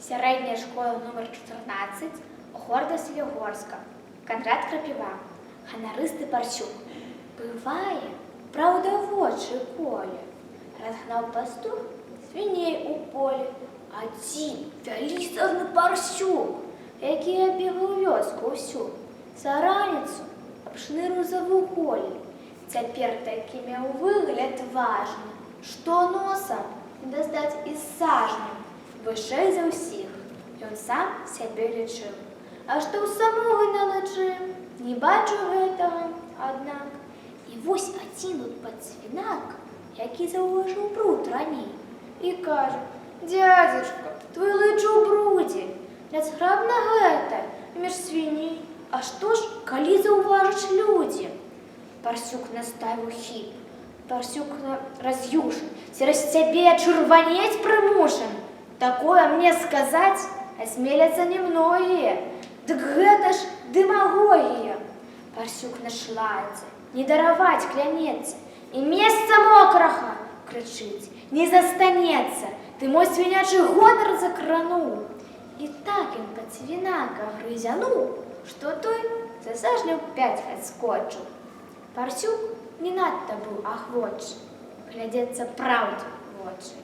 Сярэдняя школа нумар 14, горада Селігорска. Кандрат Крапіва, ганарысты Парсюк. Бывае, правда, вочы коле. Разгнаў пастух свіней у полі. Адзін вялізарны Парсюк, які абегаў вёску ўсю. За раніцу абшнырыў за вуголле. Цяпер такі меў выгляд важны, што носам не дастаць і сажным. Вышэй за ўсіх, ён сам сябе лічыў. А што ў самога налачыў, не бачу гэтага, аднак. І вось адзін от пацвінак, які заўважыў бруд раней, і кажа: «Дзядзечка, твой лыч у брудзе, нязграбна гэта, між свіней. А што ж, калі заўважыць людзі?» Парсюк наставіў хіп. Парсюк раз'юшан, цераз цябе чырванець прымушан. Такое мне сказаць асмеляцца немногія. Дык гэта ж дэмагогія. Парсюк нашлаецца, не дараваць клянецца. І месца мокрага, крычыць, не застанецца. Ты мой свінячы гонар закрануў. І так ён пацвінака грызянуў, што той за сажняў 5 адскочыў. Парсюк не надта быў ахвочы, глядзецца праўдзе ў вочы.